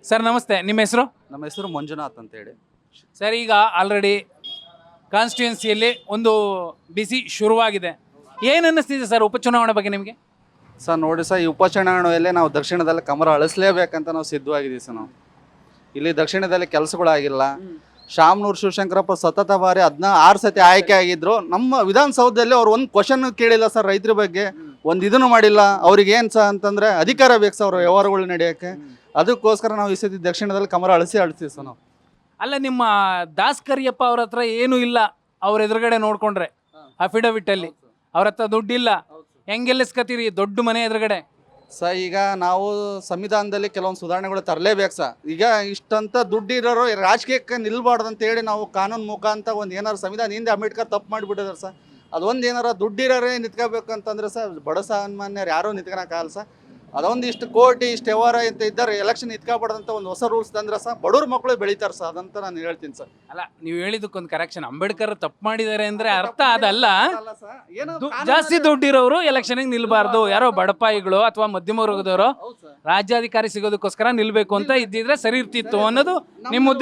Sir ನಮಸ್ತೆ, ನಿಮ್ಮ ಹೆಸರು? ನಮ್ಮ ಹೆಸರು ಮಂಜುನಾಥ್ ಅಂತೇಳಿ. ಸರ್, ಈಗ ಆಲ್ರೆಡಿ ಕಾನ್ಸ್ಟಿಟ್ಯೂನ್ಸಿಯಲ್ಲಿ ಒಂದು ಬಿಸಿ ಶುರುವಾಗಿದೆ. ಏನು ಅನ್ನಿಸ್ತಿದೆ ಸರ್ ಉಪಚುನಾವಣೆ ಬಗ್ಗೆ ನಿಮಗೆ? ಸರ್ ನೋಡಿ ಸರ್, ಈ ಉಪಚುನಾವಣೆಯಲ್ಲಿ ನಾವು ದಕ್ಷಿಣದಲ್ಲಿ ಕಮಲ ಅಳಿಸ್ಲೇಬೇಕಂತ ನಾವು ಸಿದ್ಧವಾಗಿದ್ದೀವಿ ಸರ್. ನಾವು ಇಲ್ಲಿ ದಕ್ಷಿಣದಲ್ಲಿ ಕೆಲಸಗಳಾಗಿಲ್ಲ. ಶಾಮನೂರು ಶಿವಶಂಕರಪ್ಪ ಸತತ ಬಾರಿ 16 ಸತಿ ಆಯ್ಕೆ ಆಗಿದ್ರು. ನಮ್ಮ ವಿಧಾನಸೌಧದಲ್ಲಿ ಅವ್ರು ಒಂದು ಕ್ವಶನ್ ಕೇಳಿಲ್ಲ ಸರ್ ರೈತರ ಬಗ್ಗೆ, ಒಂದು ಇದನ್ನು ಮಾಡಿಲ್ಲ. ಅವ್ರಿಗೆ ಏನು ಸಹ ಅಂತಂದರೆ ಅಧಿಕಾರ ಬೇಕು ಸರ್ ಅವ್ರ ವ್ಯವಹಾರಗಳು ನಡೆಯೋಕ್ಕೆ. ಅದಕ್ಕೋಸ್ಕರ ನಾವು ಈ ಸತಿ ದಕ್ಷಿಣದಲ್ಲಿ ಕಮಲ ಅಳಿಸ್ತೀವಿ ಸರ್ ನಾವು. ಅಲ್ಲ, ನಿಮ್ಮ ದಾಸ್ ಕರಿಯಪ್ಪ ಅವ್ರ ಹತ್ರ ಏನೂ ಇಲ್ಲ, ಅವ್ರ ಎದುರುಗಡೆ ನೋಡ್ಕೊಂಡ್ರೆ ಅಫಿಡವಿಟಲ್ಲಿ ಅವ್ರ ಹತ್ರ ದುಡ್ಡಿಲ್ಲ, ಹೆಂಗೆಲ್ಲಿಸ್ಕತ್ತೀರಿ ದೊಡ್ಡ ಮನೆ ಎದುರುಗಡೆ? ಸರ್ ಈಗ ನಾವು ಸಂವಿಧಾನದಲ್ಲಿ ಕೆಲವೊಂದು ಸುಧಾರಣೆಗಳು ತರಲೇಬೇಕು ಸರ್. ಈಗ ಇಷ್ಟಂತ ದುಡ್ಡಿರೋರು ರಾಜಕೀಯಕ್ಕೆ ನಿಲ್ಬಾರ್ದು ಅಂತೇಳಿ ನಾವು ಕಾನೂನು ಮುಖಾಂತರ ಒಂದು ಏನಾರು ಸಂವಿಧಾನ ಹಿಂದೆ ಅಂಬೇಡ್ಕರ್ ತಪ್ಪು ಮಾಡಿಬಿಟ್ಟಿದ್ದಾರೆ ಸರ್. ಅದೊಂದು ಏನಾರ ದುಡ್ಡಿರೋರೇ ನಿಂತ್ಕೋಬೇಕು ಅಂತಂದ್ರೆ ಸರ್ ಬಡ ಸಾಮಾನ್ಯರು ಯಾರೂ ನಿಂತ್ಕೊಳಕ್ಕಾಗಲ್ಲ ಸರ್. ಅದೊಂದು ಇಷ್ಟು ಕೋಟಿ ಇಷ್ಟು ವ್ಯವಹಾರ ಅಂತ ಇದ್ದಾರೆ, ಎಲೆಕ್ಷನ್ ನಿಂತ್ಕೊಬಾರ್ದಂತ ಒಂದು ಹೊಸ ರೂಲ್ಸ್ ತಂದ್ರೆ ಸರ್ ಬಡವ್ರ ಮಕ್ಕಳು ಬೆಳೀತಾರೆ ಸರ್. ಅದಂತ ನಾನು ಹೇಳ್ತೀನಿ ಸರ್. ಅಲ್ಲ, ನೀವು ಹೇಳಿದಕ್ಕೊಂದು ಕರೆಕ್ಷನ್, ಅಂಬೇಡ್ಕರ್ ತಪ್ಪು ಮಾಡಿದ್ದಾರೆ ಅಂದ್ರೆ ಅರ್ಥ ಅದಲ್ಲ. ಜಾಸ್ತಿ ದುಡ್ಡಿರೋರು ಎಲೆಕ್ಷನ್ಗೆ ನಿಲ್ಬಾರ್ದು, ಯಾರೋ ಬಡಪಾಯಿಗಳು ಅಥವಾ ಮಧ್ಯಮ ವರ್ಗದವರು ರಾಜ್ಯಾಧಿಕಾರಿ ಸಿಗೋದಕ್ಕೋಸ್ಕರ ನಿಲ್ಬೇಕು ಅಂತ ಇದ್ದಿದ್ರೆ ಸರಿ ಇರ್ತಿತ್ತು ಅನ್ನೋದು ನಿಮ್ಮ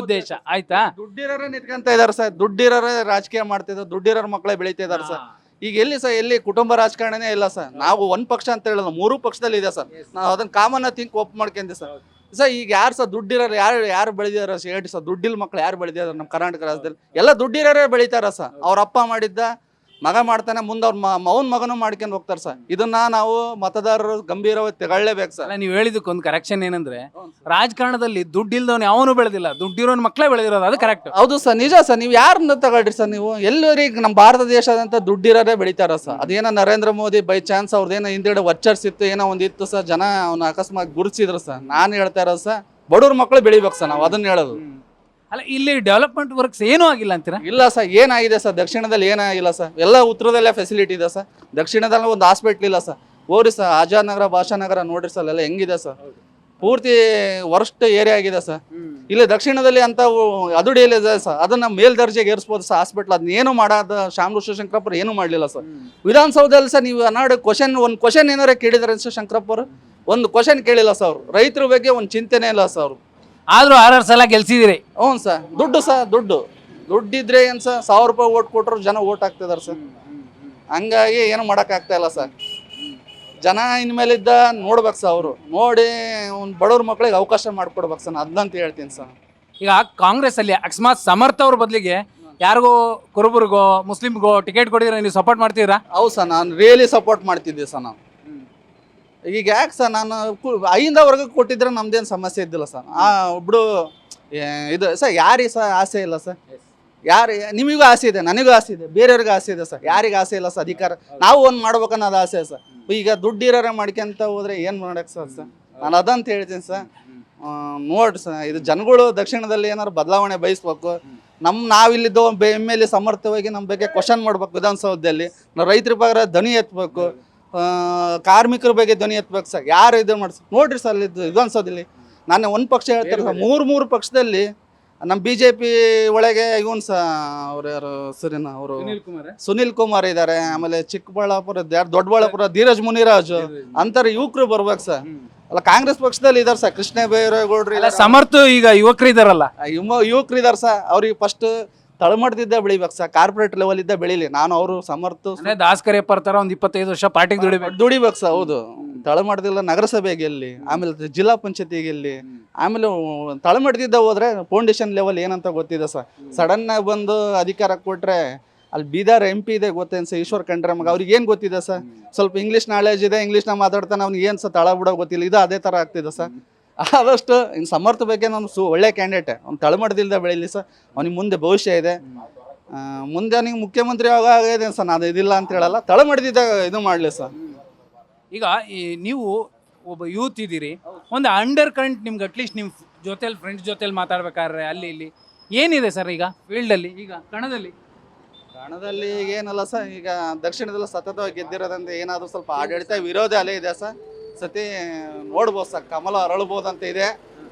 ಉದ್ದೇಶ ಆಯ್ತಾ? ದುಡ್ಡಿರೋರೇ ನಿಂತ್ಕೊಂತ ಇದಾರೆ ಸರ್, ದುಡ್ಡಿರೋರೇ ರಾಜಕೀಯ ಮಾಡ್ತಿದ್ದಾರೆ, ದುಡ್ಡಿರೋರ ಮಕ್ಕಳೇ ಬೆಳೀತಾ ಇದಾರೆ ಸರ್. ಈಗ ಎಲ್ಲಿ ಸರ್, ಎಲ್ಲಿ ಕುಟುಂಬ ರಾಜಕಾರಣನೇ ಇಲ್ಲ ಸರ್. ನಾವು ಒಂದು ಪಕ್ಷ ಅಂತ ಹೇಳಲ್ಲ, 3 ಪಕ್ಷದಲ್ಲಿ ಇದೆ ಸರ್. ನಾವು ಅದನ್ನ ಕಾಮನ್ ಥಿಂಕ್ ಒಪ್ ಮಾಡ್ಕೊಂಡಿ ಸರ್. ಸರ್ ಈಗ ಯಾರು ಸರ್ ದುಡ್ಡಿರೋರು ಯಾರು ಬೆಳೆದಿದಾರ ಹೇಳಿ ಸರ್? ದುಡ್ಡಿಲ್ ಮಕ್ಳು ಯಾರು ಬೆಳೆದಿದ್ದಾರೆ ನಮ್ಮ ಕರ್ನಾಟಕ ರಾಜ್ಯದಲ್ಲಿ? ಎಲ್ಲ ದುಡ್ಡಿರೋರೇ ಬೆಳೀತಾರ ಸರ್. ಅವ್ರ ಅಪ್ಪ ಮಾಡಿದ್ದ ಮಗ ಮಾಡ್ತಾನೆ, ಮುಂದೆ ಅವ್ರ ಅವ್ನ ಮಗನೂ ಮಾಡ್ಕೊಂಡು ಹೋಗ್ತಾರೆ ಸರ್. ಇದನ್ನ ನಾವು ಮತದಾರರು ಗಂಭೀರವಾಗಿ ತಗೊಳ್ಳೇಬೇಕು ಸರ್. ಅಲ್ಲ, ನೀವು ಹೇಳಿದಕ್ಕೊಂದು ಕರೆಕ್ಷನ್ ಏನಂದ್ರೆ ರಾಜಕಾರಣದಲ್ಲಿ ದುಡ್ಡಿಲ್ದವನು ಯಾವನು ಬೆಳೆದಿಲ್ಲ, ದುಡ್ಡಿರೋನ್ ಮಕ್ಕಳೇ ಬೆಳೆದಿರೋದು, ಅದು ಕರೆಕ್ಟ್. ಹೌದು ಸರ್, ನಿಜ ಸರ್. ನೀವು ಯಾರನ್ನ ತಗೊಳ್ರಿ ಸರ್, ನೀವು ಎಲ್ಲರಿಗೆ ನಮ್ಮ ಭಾರತ ದೇಶದಂತ ದುಡ್ಡಿರೋರೇ ಬೆಳೀತಾರ ಸರ್. ಅದೇನೋ ನರೇಂದ್ರ ಮೋದಿ ಬೈ ಚಾನ್ಸ್ ಅವ್ರದ್ದೇನೋ ಹಿಂದ್ಗಡೆ ವರ್ಚರ್ಸಿತ್ತು, ಏನೋ ಒಂದಿತ್ತು ಸರ್, ಜನ ಅವ್ನ ಅಕಸ್ಮಾತ್ ಗುರುತಿಸಿದ್ರು ಸರ್. ನಾನು ಹೇಳ್ತಾ ಇರೋದು ಸರ್, ಬಡವ್ರ ಮಕ್ಕಳು ಬೆಳಿಬೇಕು ಸರ್, ನಾವು ಅದನ್ನ ಹೇಳೋದು. ಅಲ್ಲ, ಇಲ್ಲಿ ಡೆವಲಪ್ಮೆಂಟ್ ವರ್ಕ್ಸ್ ಏನೂ ಆಗಿಲ್ಲ ಅಂತೀರಾ? ಇಲ್ಲ ಸರ್, ಏನಾಗಿದೆ ಸರ್ ದಕ್ಷಿಣದಲ್ಲಿ? ಏನಾಗಿಲ್ಲ ಸರ್. ಎಲ್ಲ ಉತ್ತರದಲ್ಲೇ ಫೆಸಿಲಿಟಿ ಇದೆ ಸರ್. ದಕ್ಷಿಣದಲ್ಲಿ ಒಂದು ಹಾಸ್ಪಿಟ್ಲ್ ಇಲ್ಲ ಸರ್. ಹೋಗ್ರಿ ಸರ್, ಆಜಾದ್ ನಗರ, ಭಾಷಾನಗರ ನೋಡ್ರಿ ಸರ್, ಎಲ್ಲ ಹೆಂಗಿದೆ ಸರ್. ಪೂರ್ತಿ ವರ್ಸ್ಟ್ ಏರಿಯಾ ಆಗಿದೆ ಸರ್. ಇಲ್ಲಿ ದಕ್ಷಿಣದಲ್ಲಿ ಅಂತ ಅದುಡಿಯಲ್ಲಿ ಇದೆ ಸರ್, ಅದನ್ನ ಮೇಲ್ದರ್ಜೆಗೆ ಏರಿಸ್ಬೋದು ಸರ್ ಹಾಸ್ಪಿಟ್ಲ್. ಅದನ್ನ ಏನು ಮಾಡೋದು ಶಾಮನೂರು ಶಿವಶಂಕರಪ್ಪ ಏನು ಮಾಡಲಿಲ್ಲ ಸರ್. ವಿಧಾನಸೌಧದಲ್ಲಿ ಸರ್ ನೀವು ನಾಡು ಒಂದು ಕ್ವಶನ್ ಏನಾರ ಕೇಳಿದಾರೆ ಸರ್ ಶಂಕರಪ್ಪ ಅವರು? ಒಂದು ಕ್ವಶನ್ ಕೇಳಿಲ್ಲ ಸರ್. ಅವರು ರೈತರ ಬಗ್ಗೆ ಒಂದು ಚಿಂತೆನೇ ಇಲ್ಲ ಸರ್ ಅವರು. ಆದ್ರೂ 6 ಸಲ ಗೆಲ್ಸಿದಿರಿ. ಹ್ಞೂ ಸರ್, ದುಡ್ಡು ಸರ್, ದುಡ್ಡಿದ್ರೆ ಏನು ಸರ್, 1000 ರೂಪಾಯಿ ಓಟ್ ಕೊಟ್ಟರು ಜನ ಓಟ್ ಹಾಕ್ತಿದಾರೆ ಸರ್. ಹಂಗಾಗಿ ಏನು ಮಾಡೋಕ್ಕಾಗ್ತಾ ಇಲ್ಲ ಸರ್. ಜನ ಇನ್ಮೇಲಿದ್ದ ನೋಡ್ಬೇಕು ಸರ್, ಅವರು ನೋಡಿ ಒಂದು ಬಡವ್ರ ಮಕ್ಳಿಗೆ ಅವಕಾಶ ಮಾಡಿಕೊಡ್ಬೇಕು ಸರ್, ಅದಂತ ಹೇಳ್ತೀನಿ ಸರ್. ಈಗ ಕಾಂಗ್ರೆಸ್ ಅಲ್ಲಿ ಅಕಸ್ಮಾತ್ ಸಮರ್ಥ ಅವ್ರ ಬದಲಿಗೆ ಯಾರಿಗೋ ಕುರುಬರಿಗೋ ಮುಸ್ಲಿಮ್ಗೋ ಟಿಕೆಟ್ ಕೊಡಿದ್ರೆ ನೀವು ಸಪೋರ್ಟ್ ಮಾಡ್ತೀರಾ? ಹೌದು ಸರ್, ನಾನು ರಿಯಲಿ ಸಪೋರ್ಟ್ ಮಾಡ್ತಿದ್ದೆ ಸರ್. ನಾನು ಈಗ ಯಾಕೆ ಸರ್, ನಾನು 5ರಿಂದ ವರ್ಗಕ್ಕೆ ಕೊಟ್ಟಿದ್ರೆ ನಮ್ದೇನು ಸಮಸ್ಯೆ ಇದ್ದಿಲ್ಲ ಸರ್. ಒಬ್ಬರು ಇದು ಸರ್, ಯಾರಿಗೆ ಸರ್ ಆಸೆ ಇಲ್ಲ ಸರ್? ನಿಮಗೂ ಆಸೆ ಇದೆ, ನನಗೂ ಆಸೆ ಇದೆ, ಬೇರೆಯವ್ರಿಗೆ ಆಸೆ ಇದೆ ಸರ್. ಯಾರಿಗೆ ಆಸೆ ಇಲ್ಲ ಸರ್? ಅಧಿಕಾರ ನಾವು ಒಂದು ಮಾಡ್ಬೇಕನ್ನೋದು ಆಸೆ ಸರ್. ಈಗ ದುಡ್ಡಿರೋರೆ ಮಾಡ್ಕೊಂತ ಹೋದ್ರೆ ಏನು ಮಾಡಕ್ಕೆ ಸರ್? ನಾನು ಅದಂತ ಹೇಳ್ತೀನಿ ಸರ್. ನೋಡ್ರಿ ಸರ್, ಇದು ಜನಗಳು ದಕ್ಷಿಣದಲ್ಲಿ ಏನಾದ್ರು ಬದಲಾವಣೆ ಬಯಸ್ಬೇಕು. ನಾವಿಲ್ಲಿದ್ದು ಎಮ್.ಎಲ್.ಎ ಸಮರ್ಥವಾಗಿ ನಮ್ಮ ಬಗ್ಗೆ ಕ್ವಶನ್ ಮಾಡ್ಬೇಕು ವಿಧಾನಸೌಧದಲ್ಲಿ. ನಾವು ರೈತರ ಬಗ್ಗೆ ಧ್ವನಿ ಎತ್ತಬೇಕು, ಕಾರ್ಮಿಕರ ಬಗ್ಗೆ ಧ್ವನಿ ಎತ್ತಬೇಕು ಸರ್. ಯಾರು ಇದು ಮಾಡಿಸ್ ನೋಡ್ರಿ ಸರ್, ಇದು ವಿಧಾನಸೌಧದಲ್ಲಿ ನಾನು ಒಂದು ಪಕ್ಷ ಹೇಳ್ತಾರೆ ಸರ್, 3 ಪಕ್ಷದಲ್ಲಿ ನಮ್ಮ BJP ಒಳಗೆ ಇವನ್ ಸಹ ಅವ್ರು ಯಾರು ಸರಿನಾ, ಅವರು ಸುನಿಲ್ ಕುಮಾರ್ ಇದ್ದಾರೆ. ಆಮೇಲೆ ಚಿಕ್ಕಬಳ್ಳಾಪುರ ದೊಡ್ಡಬಳ್ಳಾಪುರ ಧೀರಜ್ ಮುನಿರಾಜು ಅಂತಾರೆ ಯುವಕರು ಬರ್ಬೇಕು ಸರ್. ಅಲ್ಲ, ಕಾಂಗ್ರೆಸ್ ಪಕ್ಷದಲ್ಲಿ ಇದಾರೆ ಸರ್, ಕೃಷ್ಣ ಬೈರೇಗೌಡ್ರು, ಸಮರ್ಥ ಈಗ ಯುವಕರು ಇದಾರಲ್ಲ, ಯುವಕರು ಇದಾರೆ ಸರ್. ಅವ್ರಿಗೆ ಫಸ್ಟ್ ತಳಮಟ್ಟದಿದ್ದ ಬೆಳಿಬೇಕು ಸರ್, ಕಾರ್ಪೊರೇಟ್ ಲೆವೆಲ್ ಇದ್ದ ಬೆಳಿಲಿ. ನಾನು ಅವರು ಸಮರ್ಥ ದಾಸ್ ಕರಿಯಪ್ಪ ತರ ಒಂದು 25 ವರ್ಷ ಪಾರ್ಟಿಗೆ ದುಡಿಬೇಕು ಸರ್. ಹೌದು, ತಳಮಟ್ಟದಿಲ್ಲ ನಗರಸಭೆ ಗೆಲ್ಲಿ, ಆಮೇಲೆ ಜಿಲ್ಲಾ ಪಂಚಾಯತಿ ಗೆಲ್ಲಿ, ಆಮೇಲೆ ತಳಮಟ್ಟದಿದ್ದ ಹೋದ್ರೆ ಫೌಂಡೇಶನ್ ಲೆವೆಲ್ ಏನಂತ ಗೊತ್ತಿದೆ ಸರ್. ಸಡನ್ ಆಗಿ ಬಂದು ಅಧಿಕಾರ ಕೊಟ್ರೆ ಅಲ್ಲಿ ಬೀದರ್ MP ಇದೆ ಗೊತ್ತೇನು ಸರ್, ಈಶ್ವರ್ ಖಂಡ್ರೆ ಮಗ. ಅವ್ರಿಗೆ ಏನು ಗೊತ್ತಿದೆ ಸರ್? ಸ್ವಲ್ಪ ಇಂಗ್ಲೀಷ್ ನಾಲೆಜ್ ಇದೆ, ಇಂಗ್ಲೀಷ್ನ ಮಾತಾಡ್ತಾನೆ, ಅವ್ನಿಗೆ ಏನು ಸರ್ ತಳ ಬಿಡೋ ಗೊತ್ತಿಲ್ಲ. ಇದು ಅದೇ ಥರ ಆಗ್ತಿದೆ ಸರ್. ಆದಷ್ಟು ಇನ್ನು ಸಮರ್ಥ ಬಗ್ಗೆ ನಾನು ಒಳ್ಳೆ ಕ್ಯಾಂಡಿಡೇಟ್. ಅವ್ನು ತಳಮಟ್ಟದಿಲ್ದ ಬೆಳೀಲಿ ಸರ್, ಅವ್ನಿಗೆ ಮುಂದೆ ಭವಿಷ್ಯ ಇದೆ. ಮುಂದೆ ಅವನಿಗೆ ಮುಖ್ಯಮಂತ್ರಿ ಆಗಿದೆ ಸರ್, ನಾನು ಇದಿಲ್ಲ ಅಂತ ಹೇಳಲ್ಲ, ತಳಮಟ್ಟದಿದ್ದ ಇದು ಮಾಡಲಿ ಸರ್. ಈಗ ನೀವು ಒಬ್ಬ ಯೂತ್ ಇದ್ದೀರಿ, ಒಂದು ಅಂಡರ್ ಕರೆಂಟ್ ನಿಮ್ಗೆ ಅಟ್ಲೀಸ್ಟ್ ನಿಮ್ಮ ಜೊತೆಲಿ ಫ್ರೆಂಡ್ಸ್ ಜೊತೆಲಿ ಮಾತಾಡ್ಬೇಕಾದ್ರೆ ಅಲ್ಲಿ ಇಲ್ಲಿ ಏನಿದೆ ಸರ್ ಈಗ ಫೀಲ್ಡಲ್ಲಿ? ಈಗ ಕಣದಲ್ಲಿ ಏನಲ್ಲ ಸರ್, ಈಗ ದಕ್ಷಿಣದಲ್ಲಿ ಸತತವಾಗಿ ಗೆದ್ದಿರೋದ್ರಿಂದ ಏನಾದರೂ ಸ್ವಲ್ಪ ಆಡಳಿತ ವಿರೋಧ ಅಲೆ ಇದೆ ಸರ್. ಸತಿ ನೋಡ್ಬೋದು ಸರ್, ಕಮಲ ಅರಳ್ಬೋದು ಅಂತ ಇದೆ.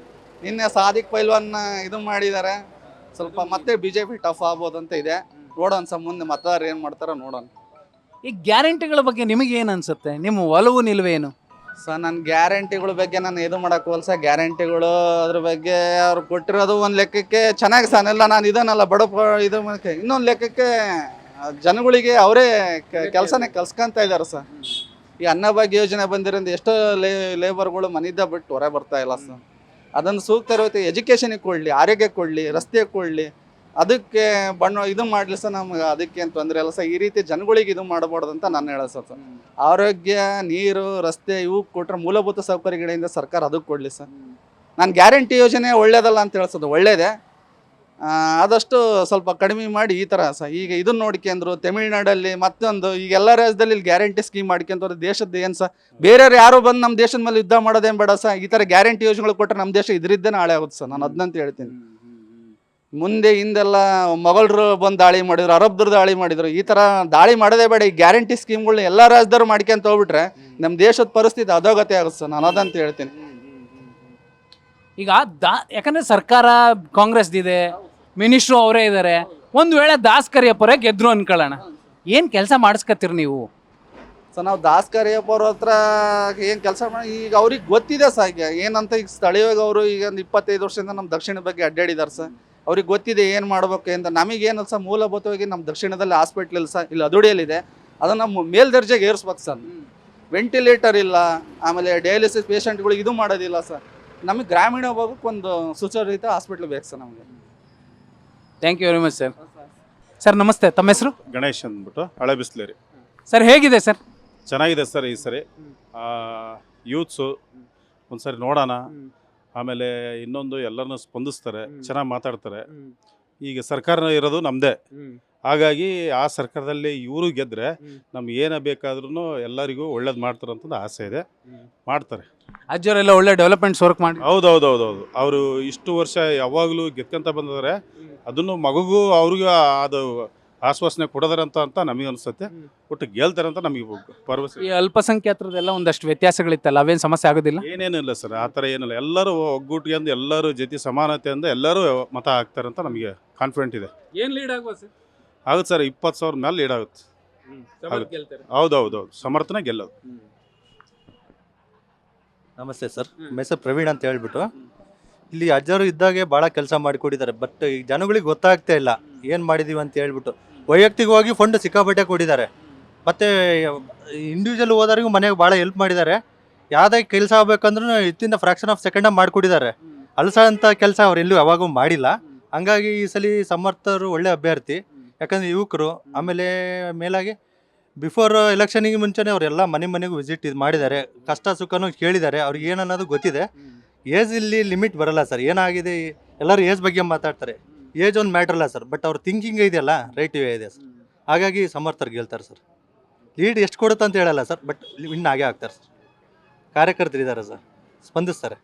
ನಿನ್ನೆ ಸಾದಿಕ್ ಪೈಲ್ವಾನ್ ಇದು ಮಾಡಿದ್ದಾರೆ, ಸ್ವಲ್ಪ ಮತ್ತೆ BJP ಟಫ್ ಆಗ್ಬೋದು ಅಂತ ಇದೆ. ನೋಡೋಣ ಸರ್, ಮುಂದೆ ಮತದಾರರು ಏನು ಮಾಡ್ತಾರೋ ನೋಡೋಣ. ಈ ಗ್ಯಾರಂಟಿಗಳ ಬಗ್ಗೆ ನಿಮಗೆ ಏನು ಅನ್ಸುತ್ತೆ? ನಿಮ್ಮ ಒಲವು ನಿಲುವೇನು? ಸರ್ ನನ್ನ ಗ್ಯಾರಂಟಿಗಳ ಬಗ್ಗೆ ನಾನು ಇದು ಮಾಡಕ್ಕೆ ಹೋಗಲ್ಲ ಸರ್. ಗ್ಯಾರಂಟಿಗಳು ಅದ್ರ ಬಗ್ಗೆ ಅವ್ರು ಕೊಟ್ಟಿರೋದು ಒಂದು ಲೆಕ್ಕಕ್ಕೆ ಚೆನ್ನಾಗಿ ಸರ್. ಎಲ್ಲ ನಾನು ಇದನ್ನಲ್ಲ ಇದು ಇನ್ನೊಂದು ಲೆಕ್ಕಕ್ಕೆ ಜನಗಳಿಗೆ ಅವರೇ ಕೆಲಸನೇ ಕಲ್ಸ್ಕೊಂತ ಇದ್ದಾರೆ ಸರ್. ಈ ಅನ್ನಭಾಗ್ಯ ಯೋಜನೆ ಬಂದಿರೋದು ಎಷ್ಟೋ ಲೇಬರ್ಗಳು ಮನೆಯಿಂದ ಬಿಟ್ಟು ಹೊರ ಬರ್ತಾ ಇಲ್ಲ ಸರ್. ಅದನ್ನು ಸೂಕ್ತ ರೀತಿ ಎಜುಕೇಷನಿಗೆ ಕೊಡಲಿ, ಆರೋಗ್ಯಕ್ಕೆ ಕೊಡಲಿ, ರಸ್ತೆಗೆ ಕೊಡಲಿ, ಅದಕ್ಕೆ ಇದು ಮಾಡಲಿ ಸರ್. ನಮ್ಗೆ ಅದಕ್ಕೇನು ತೊಂದರೆ ಇಲ್ಲ ಸರ್. ಈ ರೀತಿ ಜನಗಳಿಗೆ ಇದು ಮಾಡಬಾರ್ದು ಅಂತ ನಾನು ಹೇಳೋದು ಸರ್. ಆರೋಗ್ಯ, ನೀರು, ರಸ್ತೆ ಇವು ಕೊಟ್ಟರೆ ಮೂಲಭೂತ ಸೌಕರ್ಯಗಳಿಂದ ಸರ್ಕಾರ ಅದಕ್ಕೆ ಕೊಡಲಿ ಸರ್. ನಾನು ಗ್ಯಾರಂಟಿ ಯೋಜನೆ ಒಳ್ಳೇದಲ್ಲ ಅಂತ ಹೇಳ್ಸೋದು ಒಳ್ಳೇದೇ, ಆದಷ್ಟು ಸ್ವಲ್ಪ ಕಡಿಮೆ ಮಾಡಿ ಈ ಥರ ಸರ್. ಈಗ ಇದನ್ನ ನೋಡ್ಕೊಂಡ್ರು ತಮಿಳ್ನಾಡಲ್ಲಿ ಮತ್ತೊಂದು, ಈಗ ಎಲ್ಲ ರಾಜ್ಯದಲ್ಲಿ ಇಲ್ಲಿ ಗ್ಯಾರಂಟಿ ಸ್ಕೀಮ್ ಮಾಡ್ಕೊಂತವ್ರು. ದೇಶದ್ದು ಏನು ಸರ್, ಬೇರೆಯವ್ರು ಯಾರೋ ಬಂದು ನಮ್ಮ ದೇಶದ ಮೇಲೆ ಯುದ್ಧ ಮಾಡೋದೇನು ಬೇಡ ಸರ್. ಈ ಥರ ಗ್ಯಾರಂಟಿ ಯೋಜನೆಗಳು ಕೊಟ್ಟರೆ ನಮ್ಮ ದೇಶ ಇದರಿದ್ದೇನೆ ಹಾಳೆ ಆಗುತ್ತೆ ಸರ್. ನಾನು ಅದನ್ನಂತ ಹೇಳ್ತೀನಿ. ಮುಂದೆ ಹಿಂದೆಲ್ಲ ಮೊಘಲರು ಬಂದು ದಾಳಿ ಮಾಡಿದ್ರು, ಅರಬ್ದರು ದಾಳಿ ಮಾಡಿದ್ರು. ಈ ಥರ ದಾಳಿ ಮಾಡೋದೇ ಬೇಡ. ಈ ಗ್ಯಾರಂಟಿ ಸ್ಕೀಮ್ಗಳನ್ನ ಎಲ್ಲ ರಾಜ್ಯದವ್ರು ಮಾಡ್ಕೊಂತ ಹೋಗ್ಬಿಟ್ರೆ ನಮ್ಮ ದೇಶದ ಪರಿಸ್ಥಿತಿ ಅಧೋಗತಿ ಆಗುತ್ತೆ ಸರ್. ನಾನು ಅದಂತ ಹೇಳ್ತೀನಿ. ಈಗ ಯಾಕಂದ್ರೆ ಸರ್ಕಾರ ಕಾಂಗ್ರೆಸ್ದಿದೆ, ಮಿನಿಸ್ಟ್ರು ಅವರೇ ಇದ್ದಾರೆ. ಒಂದು ವೇಳೆ ದಾಸ್ ಕರಿಯಪ್ಪರೇ ಗೆದ್ರು ಅನ್ಕೊಳ್ಳೋಣ, ಏನು ಕೆಲಸ ಮಾಡಿಸ್ಕತ್ತೀರಿ ನೀವು? ಸರ್ ನಾವು ದಾಸ್ ಕರಿಯಪ್ಪ ಅವ್ರ ಹತ್ರ ಏನು ಕೆಲಸ ಮಾಡಿ ಈಗ ಅವ್ರಿಗೆ ಗೊತ್ತಿದೆ ಸರ್. ಈಗ ಏನಂತ ಈಗ ಸ್ಥಳೀಯವಾಗಿ ಅವರು ಈಗ ಒಂದು 25 ವರ್ಷದಿಂದ ನಮ್ಮ ದಕ್ಷಿಣದ ಬಗ್ಗೆ ಅಡ್ಡಾಡಿದ್ದಾರೆ ಸರ್. ಅವ್ರಿಗೆ ಗೊತ್ತಿದೆ ಏನು ಮಾಡ್ಬೇಕು ಅಂತ. ನಮಗೇನಲ್ಲ ಸರ್, ಮೂಲಭೂತವಾಗಿ ನಮ್ಮ ದಕ್ಷಿಣದಲ್ಲಿ ಹಾಸ್ಪಿಟ್ಲ್ ಇಲ್ಲ ಸರ್, ಇಲ್ಲಿ ಅದುಡಿಯಲ್ಲಿದೆ. ಅದನ್ನು ನಮ್ಮ ಮೇಲ್ದರ್ಜೆಗೆ ಏರಿಸ್ಬೇಕು ಸರ್. ವೆಂಟಿಲೇಟರ್ ಇಲ್ಲ, ಆಮೇಲೆ ಡಯಾಲಿಸಿಸ್ ಪೇಷಂಟ್ಗಳಿಗೆ ಇದು ಮಾಡೋದಿಲ್ಲ ಸರ್. ನಮಗೆ ಗ್ರಾಮೀಣ ಭಾಗಕ್ಕೆ ಒಂದು ಸುಸಜ್ಜಿತ ಹಾಸ್ಪಿಟ್ಲ್ ಬೇಕು ಸರ್ ನಮಗೆ. Thank you very much sir. Sir ನಮಸ್ತೆ, ತಮ್ಮ ಹೆಸರು? ಗಣೇಶ್ ಅಂದ್ಬಿಟ್ಟು ಹಳೆ ಬಿಸ್ಲೇರಿ. ಸರ್ ಹೇಗಿದೆ ಸರ್? ಚೆನ್ನಾಗಿದೆ ಸರ್. ಈ ಸರಿ ಯೂತ್ಸು ಒಂದ್ಸರಿ ನೋಡೋಣ. ಆಮೇಲೆ ಇನ್ನೊಂದು ಎಲ್ಲರನ್ನೂ ಸ್ಪಂದಿಸ್ತಾರೆ, ಚೆನ್ನಾಗಿ ಮಾತಾಡ್ತಾರೆ. ಈಗ ಸರ್ಕಾರ ಇರೋದು ನಮ್ಮದೇ, ಹಾಗಾಗಿ ಆ ಸರ್ಕಾರದಲ್ಲಿ ಇವರು ಗೆದ್ದರೆ ನಮ್ಗೆ ಏನೇ ಬೇಕಾದ್ರೂ ಎಲ್ಲರಿಗೂ ಒಳ್ಳೇದು ಮಾಡ್ತಾರಂತ ಆಸೆ ಇದೆ. ಮಾಡ್ತಾರೆ. ಅಜ್ಜವರೆಲ್ಲ ಒಳ್ಳೆ ಡೆವಲಪ್ಮೆಂಟ್ಸ್ ವರ್ಕ್ ಮಾಡಿ. ಹೌದೌದೌದು. ಅವರು ಇಷ್ಟು ವರ್ಷ ಯಾವಾಗಲೂ ಗೆದ್ಕೊಂತ ಬಂದಿದ್ದಾರೆ. ಅದನ್ನು ಮಗುಗೂ ಅವ್ರಿಗೂ ಅದು ಆಶ್ವಾಸನೆ ಕೊಡೋದಾರೆ ಅಂತ ನಮಗೆ ಅನಿಸುತ್ತೆ. ಒಟ್ಟು ಗೆಲ್ತಾರೆ ಅಂತ ನಮಗೆ ಭರವಸೆ. ಈ ಅಲ್ಪಸಂಖ್ಯಾತರದೆಲ್ಲ ಒಂದಷ್ಟು ವ್ಯತ್ಯಾಸಗಳಿತ್ತಲ್ಲ, ಅವೇನು ಸಮಸ್ಯೆ ಆಗೋದಿಲ್ಲ? ಏನೇನಿಲ್ಲ ಸರ್, ಆ ಥರ ಏನಿಲ್ಲ. ಎಲ್ಲರೂ ಒಗ್ಗೂಟಿಗೆಂದು ಎಲ್ಲರೂ ಜೊತೆ ಸಮಾನತೆಯಿಂದ ಎಲ್ಲರೂ ಮತ ಹಾಕ್ತಾರೆ ಅಂತ ನಮಗೆ ಕಾನ್ಫಿಡೆಂಟ್ ಇದೆ. ಏನು ಲೀಡ್ ಆಗ್ಬೋದು ಸರ್? ಆಗುತ್ತೆ ಸರ್, 20,000 ಮೇಲೆ ಲೀಡ್ ಆಗುತ್ತೆ. ಹೌದೌದು, ಸಮರ್ಥನೆ ಗೆಲ್ಲೋದು. ನಮಸ್ತೆ ಸರ್, ಹೆಸರು ಪ್ರವೀಣ್ ಅಂತ ಹೇಳ್ಬಿಟ್ಟು. ಇಲ್ಲಿ ಅಜ್ಜರು ಇದ್ದಾಗೆ ಭಾಳ ಕೆಲಸ ಮಾಡಿಕೊಟ್ಟಿದ್ದಾರೆ. ಬಟ್ ಈಗ ಜನಗಳಿಗೆ ಗೊತ್ತಾಗ್ತಾ ಇಲ್ಲ ಏನು ಮಾಡಿದೀವಿ ಅಂತ ಹೇಳ್ಬಿಟ್ಟು. ವೈಯಕ್ತಿಕವಾಗಿ ಫಂಡ್ ಸಿಕ್ಕಾಪಟ್ಟೆ ಕೊಟ್ಟಿದ್ದಾರೆ. ಮತ್ತು ಇಂಡಿವಿಜುವಲ್ ಹೋದವರಿಗೂ ಮನೆಗೆ ಭಾಳ ಹೆಲ್ಪ್ ಮಾಡಿದ್ದಾರೆ. ಯಾವುದೇ ಕೆಲಸ ಆಗಬೇಕಂದ್ರೂ ಇತ್ತಿಂದ ಫ್ರಾಕ್ಷನ್ ಆಫ್ ಸೆಕೆಂಡಾಗಿ ಮಾಡಿಕೊಟ್ಟಿದ್ದಾರೆ. ಅಲ್ಸೋಂಥ ಕೆಲಸ ಅವ್ರು ಎಲ್ಲೂ ಯಾವಾಗೂ ಮಾಡಿಲ್ಲ. ಹಂಗಾಗಿ ಈ ಸಲ ಸಮರ್ಥರು ಒಳ್ಳೆ ಅಭ್ಯರ್ಥಿ. ಯಾಕಂದರೆ ಯುವಕರು, ಆಮೇಲೆ ಮೇಲಾಗಿ ಬಿಫೋರ್ ಎಲೆಕ್ಷನಿಗೆ ಮುಂಚೆನೇ ಅವರೆಲ್ಲ ಮನೆಗೂ ವಿಸಿಟ್ ಇದು ಮಾಡಿದ್ದಾರೆ. ಕಷ್ಟ ಸುಖನೂ ಕೇಳಿದ್ದಾರೆ. ಅವ್ರಿಗೆ ಏನನ್ನೋದು ಗೊತ್ತಿದೆ. ಏಜ್ ಇಲ್ಲಿ ಲಿಮಿಟ್ ಬರಲ್ಲ ಸರ್. ಏನಾಗಿದೆ, ಎಲ್ಲರೂ ಏಜ್ ಬಗ್ಗೆ ಮಾತಾಡ್ತಾರೆ. ಏಜ್ ಒಂದು ಮ್ಯಾಟ್ರ್ ಅಲ್ಲ ಸರ್, ಬಟ್ ಅವ್ರ ಥಿಂಕಿಂಗ್ ಇದೆಯಲ್ಲ ರೈಟ್ ವೇ ಇದೆ ಸರ್. ಹಾಗಾಗಿ ಸಮರ್ಥರು ಗೆಲ್ತಾರೆ ಸರ್. ಲೀಡ್ ಎಷ್ಟು ಕೊಡುತ್ತೆ ಅಂತ ಹೇಳಲ್ಲ ಸರ್, ಬಟ್ ವಿನ್ ಆಗೇ ಆಗ್ತಾರೆ ಸರ್. ಕಾರ್ಯಕರ್ತರಿದ್ದಾರೆ ಸರ್, ಸ್ಪಂದಿಸ್ತಾರೆ.